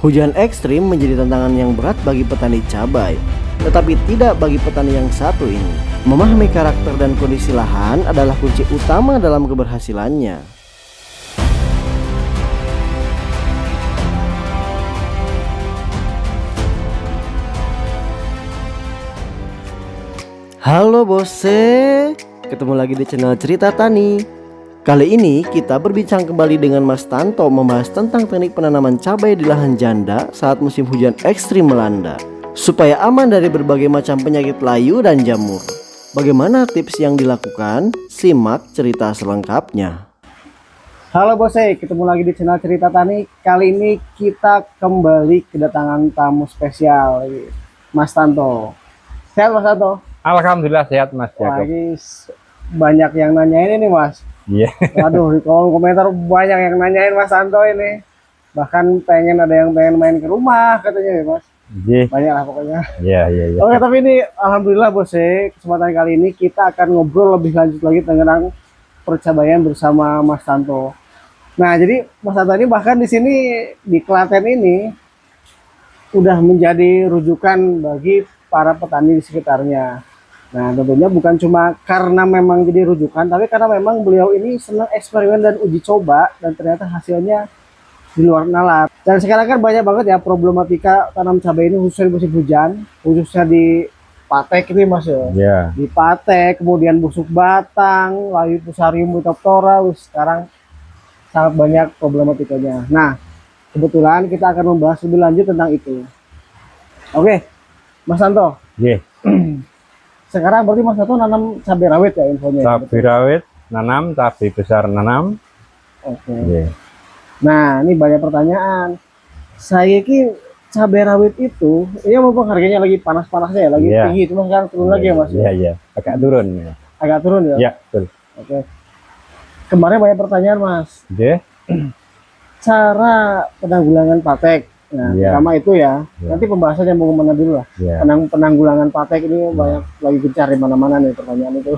Hujan ekstrim menjadi tantangan yang berat bagi petani cabai, tetapi tidak bagi petani yang satu ini. Memahami karakter dan kondisi lahan adalah kunci utama dalam keberhasilannya. Halo bose, ketemu lagi di channel Cerita Tani. Kali ini kita berbincang kembali dengan Mas Tanto membahas tentang teknik penanaman cabai di lahan janda saat musim hujan ekstrim melanda, supaya aman dari berbagai macam penyakit layu dan jamur. Bagaimana tips yang dilakukan? Simak cerita selengkapnya. Halo bose, ketemu lagi di channel Cerita Tani. Kali ini kita kembali kedatangan tamu spesial, Mas Tanto. Sehat Mas Tanto? Alhamdulillah sehat Mas Jakob. Wah, ini banyak yang nanyain ini Mas. Iya. Waduh, di kolom komentar banyak yang nanyain Mas Tanto ini. Bahkan ada yang pengen main ke rumah katanya ya Mas. Iya. Banyak lah pokoknya. Iya. Oke, tapi ini alhamdulillah bose, kesempatan kali ini kita akan ngobrol lebih lanjut lagi tentang percabaian bersama Mas Tanto. Nah, jadi Mas Tanto ini bahkan di sini di Klaten ini udah menjadi rujukan bagi para petani di sekitarnya. Nah, tentunya bukan cuma karena memang jadi rujukan, tapi karena memang beliau ini senang eksperimen dan uji coba, dan ternyata hasilnya di luar nalar. Dan sekarang kan banyak banget ya problematika tanam cabai ini khususnya di musim hujan, khususnya di patek ini Mas ya. Iya. Di patek, kemudian busuk batang, layu fusarium Phytophthora, sekarang sangat banyak problematikanya. Nah, kebetulan kita akan membahas lebih lanjut tentang itu. Oke, Mas Tanto. Iya. Sekarang berarti Mas Tanto nanam cabai rawit ya infonya? Cabai rawit nanam, cabai besar nanam. Oke. Iya. Nah, ini banyak pertanyaan. Saya ki cabai rawit itu, ini mumpung harganya lagi panas-panasnya ya, lagi tinggi, cuma sekarang turun lagi ya Mas? Iya. Agak turun ya. Agak turun ya? Iya, betul. Oke. Kemarin banyak pertanyaan Mas. Iya. Cara penanggulangan patek. Nah, pertama itu ya. Nanti pembahasannya mau kemana dulu lah. Penanggulangan patek ini banyak lagi gencar di mana-mana nih pertanyaan itu.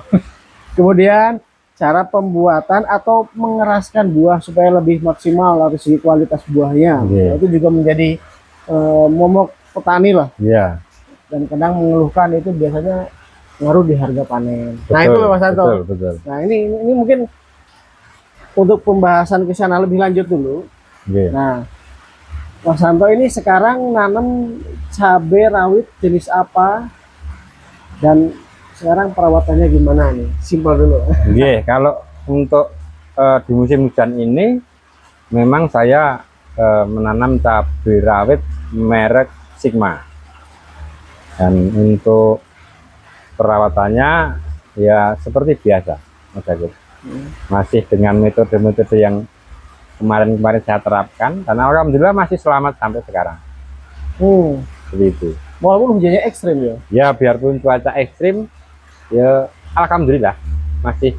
Kemudian cara pembuatan atau mengeraskan buah supaya lebih maksimal dari segi kualitas buahnya. Nah, itu juga menjadi momok petani lah. Iya. Dan kadang mengeluhkan itu biasanya ngaruh di harga panen. Betul, nah itu Mas Tanto. Betul. Nah ini mungkin untuk pembahasan ke sana lebih lanjut dulu. Iya. Nah, Mas Tanto ini sekarang nanam cabai rawit jenis apa dan sekarang perawatannya gimana nih? Simpel dulu. Iya, kalau untuk di musim hujan ini memang saya menanam cabai rawit merek Sigma. Dan untuk perawatannya ya seperti biasa, Mas Jakob. Masih dengan metode-metode yang kemarin saya terapkan, karena alhamdulillah masih selamat sampai sekarang. Seperti itu. Walaupun hujannya ekstrim ya? Ya biarpun cuaca ekstrim, ya alhamdulillah masih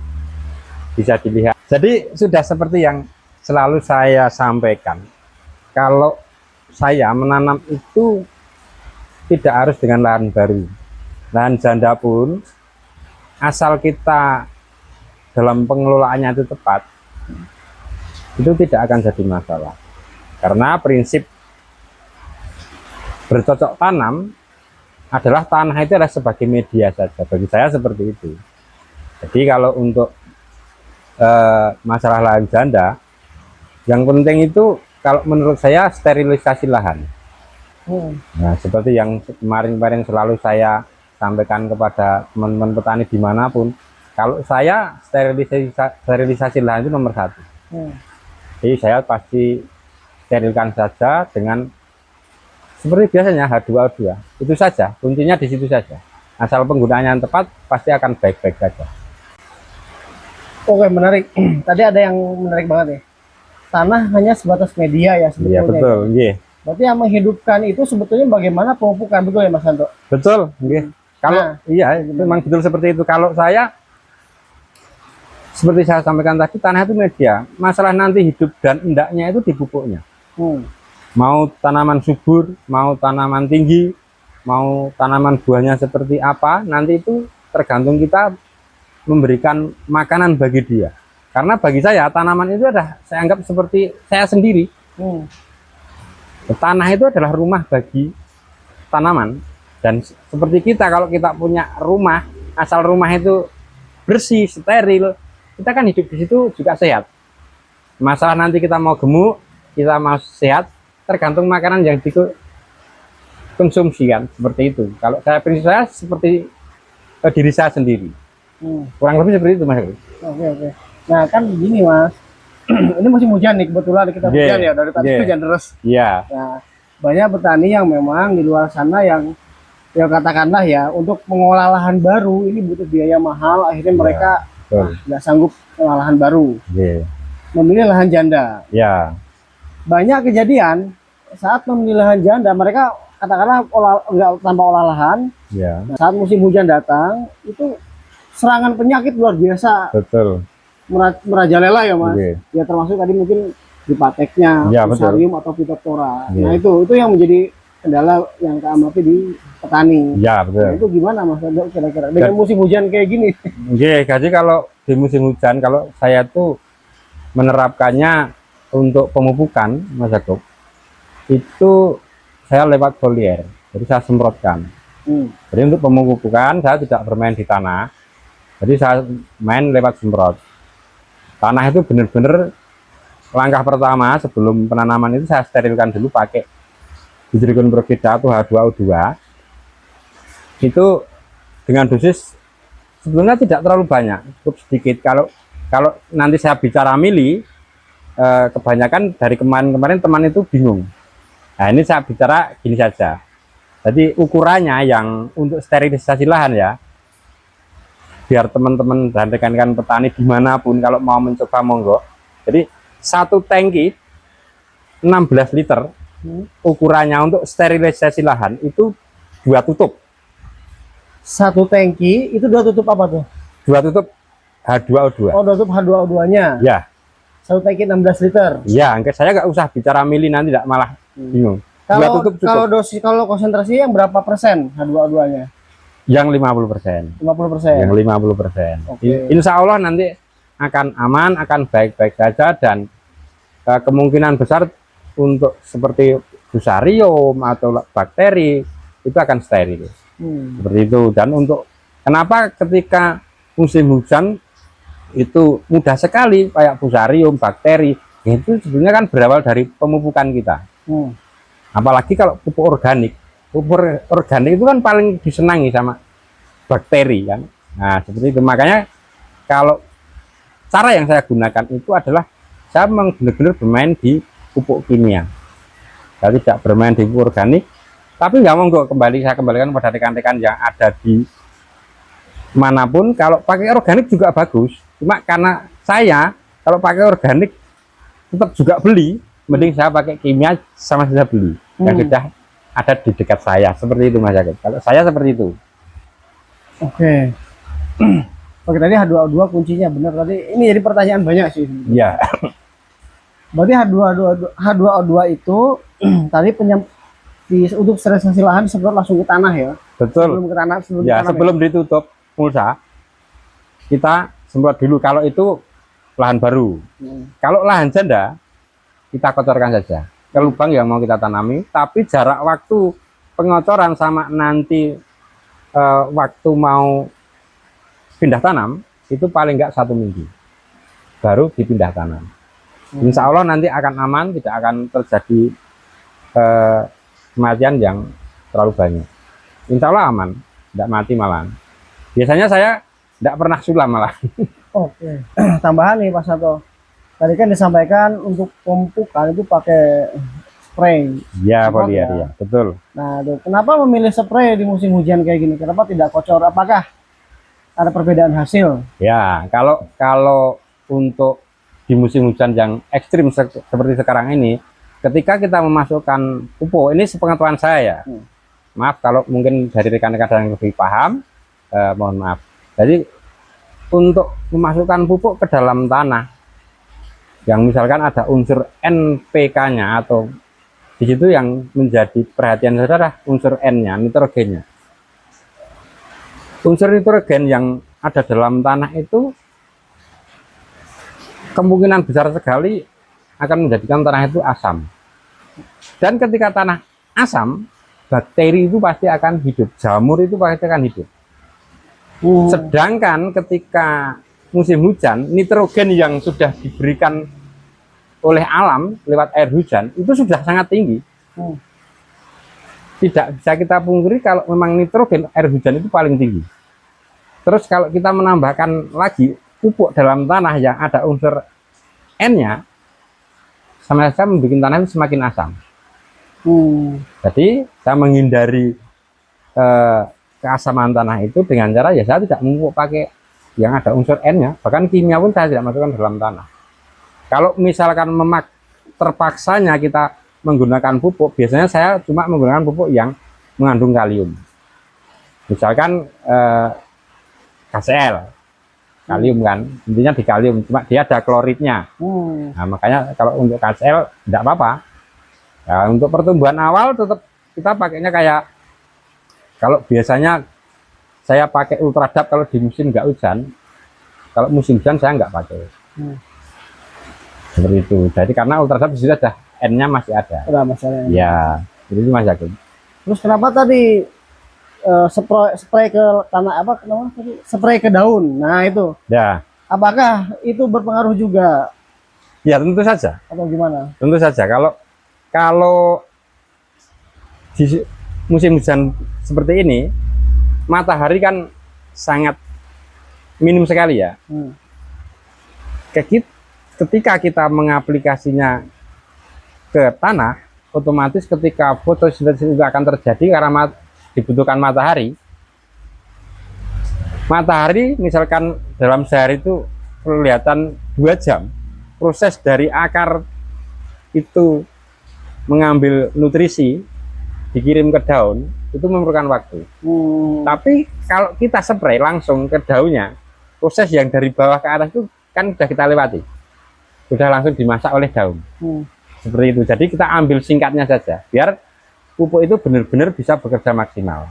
bisa dilihat. Jadi sudah seperti yang selalu saya sampaikan, kalau saya menanam itu tidak harus dengan lahan baru, lahan janda pun, asal kita dalam pengelolaannya itu tepat, itu tidak akan jadi masalah. Karena prinsip bercocok tanam adalah tanah itu adalah sebagai media saja. Bagi saya seperti itu. Jadi kalau untuk masalah lahan janda, yang penting itu kalau menurut saya sterilisasi lahan. Nah, seperti yang kemarin selalu saya sampaikan kepada teman-teman petani dimanapun, kalau saya sterilisasi lahan itu nomor satu. Jadi saya pasti sterilkan saja dengan seperti biasanya H2O2. Itu saja, kuncinya di situ saja. Asal penggunaannya yang tepat, pasti akan baik-baik saja. Oke, menarik. Tadi ada yang menarik banget nih. Tanah hanya sebatas media ya sebetulnya. Iya, betul. Iya. Berarti yang menghidupkan itu sebetulnya bagaimana pemupukan, betul ya Mas Tanto? Betul. Iya. Kalau iya, memang betul seperti itu. Kalau saya seperti saya sampaikan tadi, tanah itu media. Masalah nanti hidup dan endaknya itu di pupuknya. Mau tanaman subur, mau tanaman tinggi, mau tanaman buahnya seperti apa, nanti itu tergantung kita memberikan makanan bagi dia. Karena bagi saya tanaman itu adalah saya anggap seperti saya sendiri. Tanah itu adalah rumah bagi tanaman, dan seperti kita, kalau kita punya rumah, asal rumah itu bersih, steril, kita kan hidup di situ juga sehat. Masalah nanti kita mau gemuk, kita mau sehat, tergantung makanan yang dikonsumsi kan, seperti itu. Kalau saya prinsip saya seperti diri saya sendiri. Kurang lebih seperti itu, Mas. Oke. Nah kan begini Mas, ini musim hujan nih kebetulan kita hujan ya dari tadi hujan terus. Iya. Nah banyak petani yang memang di luar sana yang ya katakanlah ya untuk mengolah lahan baru ini butuh biaya mahal, akhirnya mereka nggak sanggup mengolah lahan baru, memilih lahan janda. Ya. Banyak kejadian saat memilih lahan janda mereka katakanlah nggak tanpa olah lahan. Ya. Nah, saat musim hujan datang itu serangan penyakit luar biasa. Betul. Merajalela ya Mas. Ya termasuk tadi mungkin dipateknya, ya, Fusarium atau Phytophthora. Nah itu yang menjadi kendala yang keamati di petani. Ya betul. Nah, itu gimana Mas kira-kira dengan musim hujan kayak gini? Jadi kalau di musim hujan, kalau saya tuh menerapkannya untuk pemupukan, Mas Jakob, itu saya lewat foliar, jadi saya semprotkan. Jadi untuk pemupukan saya tidak bermain di tanah, jadi saya main lewat semprot. Tanah itu benar-benar langkah pertama sebelum penanaman itu saya sterilkan dulu pakai hidrogen peroksida atau H2O2. Itu dengan dosis sebenarnya tidak terlalu banyak, cukup sedikit. Kalau nanti saya bicara mili, kebanyakan dari kemarin teman itu bingung. Nah ini saya bicara gini saja. Jadi ukurannya yang untuk sterilisasi lahan ya, biar teman-teman dan rekan-rekan petani dimanapun kalau mau mencoba monggo. Jadi satu tangki 16 liter ukurannya untuk sterilisasi lahan itu 2 tutup. Satu tangki itu 2 tutup apa tuh? 2 tutup H2O2. Oh 2 tutup H2O2 nya ya. Satu tangki 16 liter ya. Saya nggak usah bicara mili, nanti tidak malah bingung. Kalau dosis, kalau konsentrasi yang berapa persen H2O2 nya? Yang 50%. 50%. Yang 50%. Insya Allah nanti akan aman, akan baik-baik saja, dan kemungkinan besar untuk seperti fusarium atau bakteri itu akan steril. Seperti itu. Dan untuk kenapa ketika musim hujan itu mudah sekali kayak fusarium, bakteri, itu sebenarnya kan berawal dari pemupukan kita. Apalagi kalau pupuk organik. Pupuk organik itu kan paling disenangi sama bakteri kan. Nah seperti itu, makanya kalau cara yang saya gunakan itu adalah saya memang benar-benar bermain di pupuk kimia. Saya tidak bermain di pupuk organik, tapi nggak mau saya kembalikan pada rekan-rekan yang ada di manapun, kalau pakai organik juga bagus. Cuma karena saya kalau pakai organik tetap juga beli, mending saya pakai kimia sama saja beli yang sudah ada di dekat saya. Seperti itu Mas Jakob. Kalau saya seperti itu. Oke. Oke, tadi H2O2 kuncinya benar tadi. Ini jadi pertanyaan banyak sih. Iya. Berarti H2O2 itu tadi untuk sterilisasi lahan sebelum langsung ke tanah ya. Betul. Sebelum ke tanah, sebelum ditutup mulsa, kita semprot dulu. Kalau itu lahan baru. Kalau lahan janda, kita kotorkan saja ke lubang yang mau kita tanami, tapi jarak waktu pengotoran sama nanti waktu mau pindah tanam itu paling enggak 1 minggu baru dipindah tanam. Insya Allah nanti akan aman, tidak akan terjadi kematian yang terlalu banyak. Insya Allah aman, tidak mati malah. Biasanya saya tidak pernah sulam malah. Oke. Tambahan nih Pak Sato, tadi kan disampaikan untuk pemupukan itu pakai spray. Ya, foliar ya, betul. Nah, kenapa memilih spray di musim hujan kayak gini? Kenapa tidak kocor? Apakah ada perbedaan hasil? Ya, kalau untuk di musim hujan yang ekstrim seperti sekarang ini, ketika kita memasukkan pupuk, ini sepengetahuan saya ya. Maaf kalau mungkin dari rekan-rekan yang lebih paham, mohon maaf. Jadi untuk memasukkan pupuk ke dalam tanah, yang misalkan ada unsur NPK-nya atau di situ yang menjadi perhatian saudara unsur N-nya, nitrogennya. Unsur nitrogen yang ada dalam tanah itu kemungkinan besar sekali akan menjadikan tanah itu asam. Dan ketika tanah asam, bakteri itu pasti akan hidup, jamur itu pasti akan hidup. Sedangkan ketika musim hujan, nitrogen yang sudah diberikan oleh alam lewat air hujan itu sudah sangat tinggi. Tidak bisa kita pungkiri kalau memang nitrogen air hujan itu paling tinggi. Terus kalau kita menambahkan lagi pupuk dalam tanah yang ada unsur N-nya, sama saja membuat tanah itu semakin asam. Jadi saya menghindari keasaman tanah itu dengan cara ya saya tidak memupuk pakai yang ada unsur N-nya, bahkan kimia pun saya tidak masukkan dalam tanah. Kalau misalkan terpaksanya kita menggunakan pupuk, biasanya saya cuma menggunakan pupuk yang mengandung kalium. Misalkan KCl, kalium kan, intinya di kalium, cuma dia ada kloridnya. Nah, makanya kalau untuk KCl tidak apa-apa. Ya, untuk pertumbuhan awal tetap kita pakainya kayak, kalau biasanya saya pakai Ultradap kalau di musim nggak hujan, kalau musim hujan saya nggak pakai. Seperti itu. Jadi karena Ultradap di situ ada N-nya masih ada. Udah masalahnya. Ya, jadi itu Mas Yakin. Terus kenapa tadi spray ke tanah apa? Kenapa tadi? Spray ke daun. Nah itu. Ya. Apakah itu berpengaruh juga? Ya tentu saja. Atau gimana? Tentu saja. Kalau di musim hujan seperti ini, matahari kan sangat minim sekali ya. Ketika kita mengaplikasinya ke tanah, otomatis ketika fotosintesis itu akan terjadi karena dibutuhkan matahari. Matahari misalkan dalam sehari itu kelihatan 2 jam. Proses dari akar itu mengambil nutrisi dikirim ke daun itu memerlukan waktu. Tapi kalau kita spray langsung ke daunnya, proses yang dari bawah ke atas itu kan sudah kita lewati, sudah langsung dimasak oleh daun. Seperti itu. Jadi kita ambil singkatnya saja biar pupuk itu benar-benar bisa bekerja maksimal.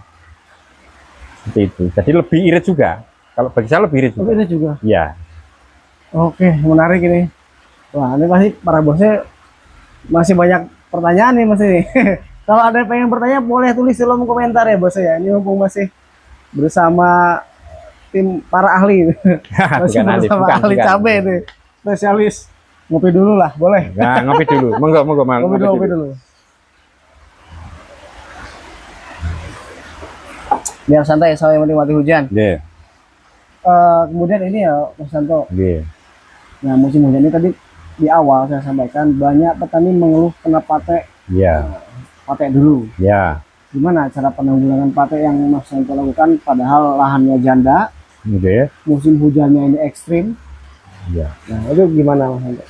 Seperti itu. Jadi lebih irit juga. Kalau bagi saya lebih irit juga. Lebih irit juga. Iya. Oke, menarik ini. Wah, ini pasti para bosnya masih banyak pertanyaan nih Mas ini. Kalau ada yang pengen bertanya boleh tulis di kolom komentar ya bos ya. Ini mumpung masih bersama tim para ahli. Masih bersama ahli cabai nih. Spesialis. Ngopi dulu lah, boleh. Nah, ngopi dulu. Monggo, Mang. Ngopi dulu. Biar santai saya menikmati hujan. Yeah. Kemudian ini ya Mas Santo. Yeah. Nah, musim hujan ini tadi di awal saya sampaikan banyak petani mengeluh kena pate. Iya. Pate dulu. Ya. Gimana cara penanggulangan pate yang Mas Santo lakukan padahal lahannya janda? Oke. Musim hujannya ini ekstrim. Iya. Nah, itu gimana Mas Santo?